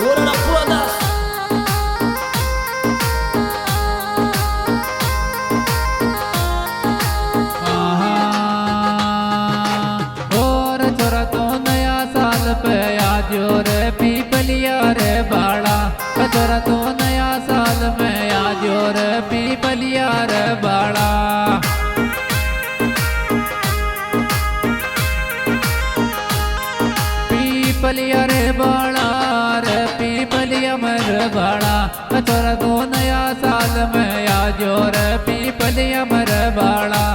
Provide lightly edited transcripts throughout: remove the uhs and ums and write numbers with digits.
ओरडा पुरादास और छोरा तो नया साल पे आजो रे पीपलिया रे बाड़ा छोरा तो नया साल में आजो रे पीपलिया रे बाड़ा पीपलिया रे बाड़ा रे पीपलिया मर बाड़ा छोरा तो नया साल में आजो रे पीपलिया मर बाड़ा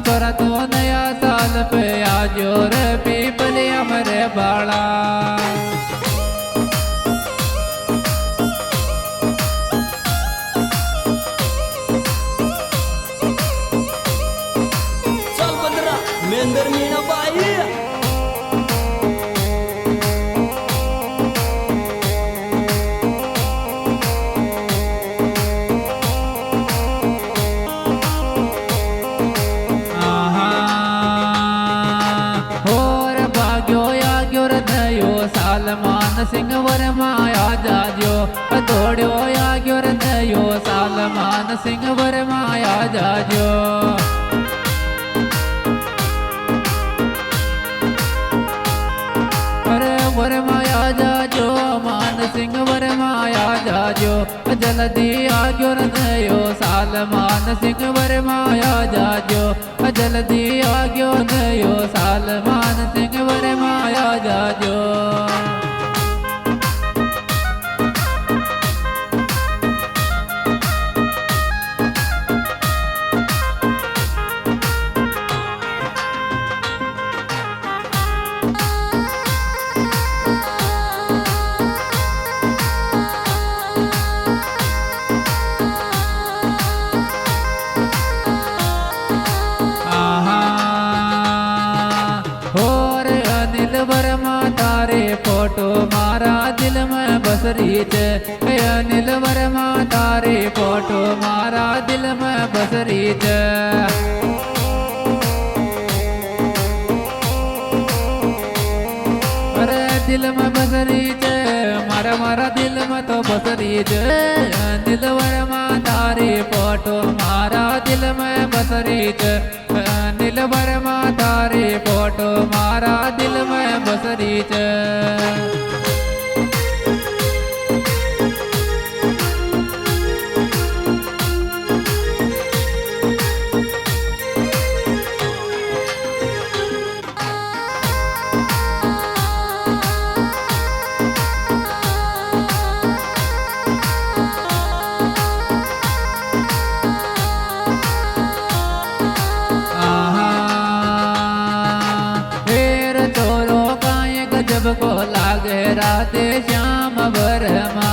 छोरा तो नया साल पे आजो रे पीपलिया मर बाड़ा चल बंदरा मेंदर मीना बाई सलमान सिंह वर्माया जाजो दौड़ो आग्यो रयो सलमान सिंह वर्माया जाजो अरे वर्माया जाजो मान सिंह वर्माया जाजो जल्दी आग्यो रयो सलमान सिंह वर्माया जाजो जल्दी आग्यो रयो सलमान सिंह वर्माया जाजो वर्मा तारे फोटो मारा दिल में बसरी चे अनिल वर्मा तारे फोटो मारा दिल में बसरी चे अरे दिल में बसरी चे मारा मारा दिल में तो बसरी चे अनिल वर्मा तारे फोटो मारा दिल में बसरी चे अनिल वर्मा तारे फोटो मारा दिल में बसरी चे को लागे राधे श्याम वर्मा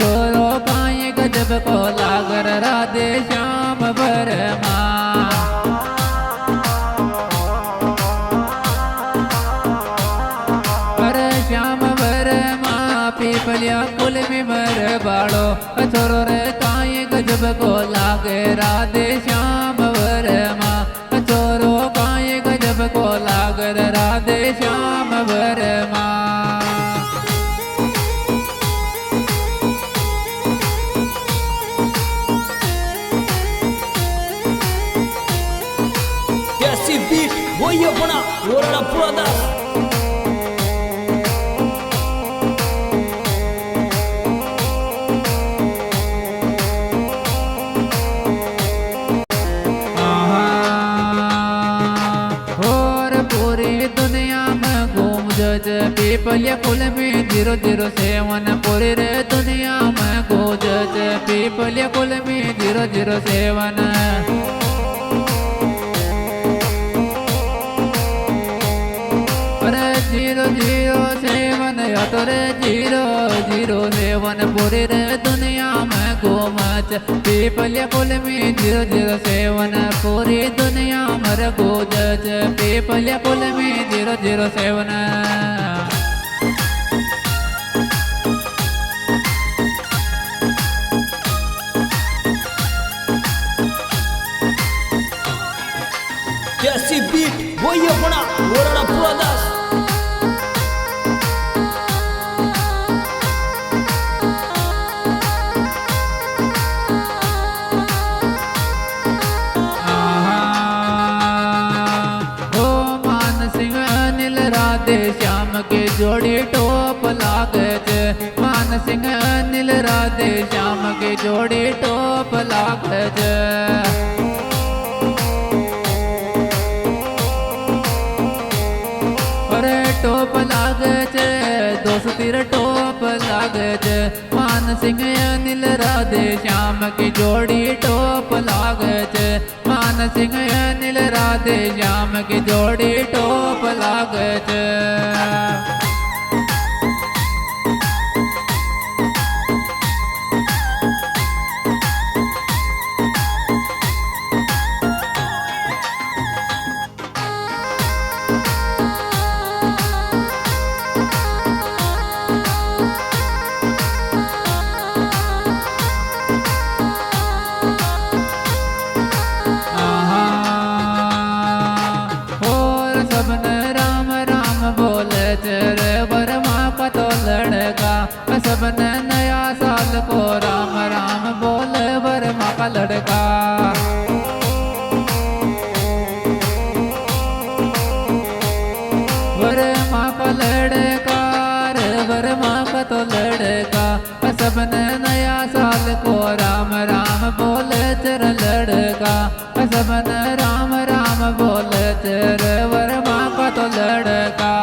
छोरो काए गजब को लागर राधे श्याम वर्मा अरे श्याम वर्मा पीपलिया कुल में मर बाड़ो छोरो रे काए गजब को लागे राधे श्याम वर्मा छोरो काए गजब को लागर राधे श्याम वर्मा कैसी बीट वही अपना ओरडा पुरादास पीपलिया कुल में 007 पूरी रे दुनिया में गोजत पीपलिया कुल में 007 अरे 007 या तो रे 007 पूरी रे दुनिया में गोमच पीपलिया कुल में 007 पूरी दुनिया मर गोजत पीपलिया कुल में 007 कैसी बीट वही अपना ओरडा पुरादास जोड़ी टोप लागे छे मान सिंह अनिल राधे श्याम की जोड़ी टोप लागे छे अरे टोप लागे छे दोस्त तीर टोप लागे छे मान सिंह अनिल राधे श्याम की जोड़ी टोप लागे छे मान सिंह अनिल राधे श्याम की जोड़ी टोप लागे छे सबने नया साल को राम राम बोले वर्मा का लड़का वर्मा का लड़का रे वर्मा का तो लड़का सबने नया साल को राम राम बोले तेरा लड़का सबने राम राम बोले तेरे वर्मा का तो लड़का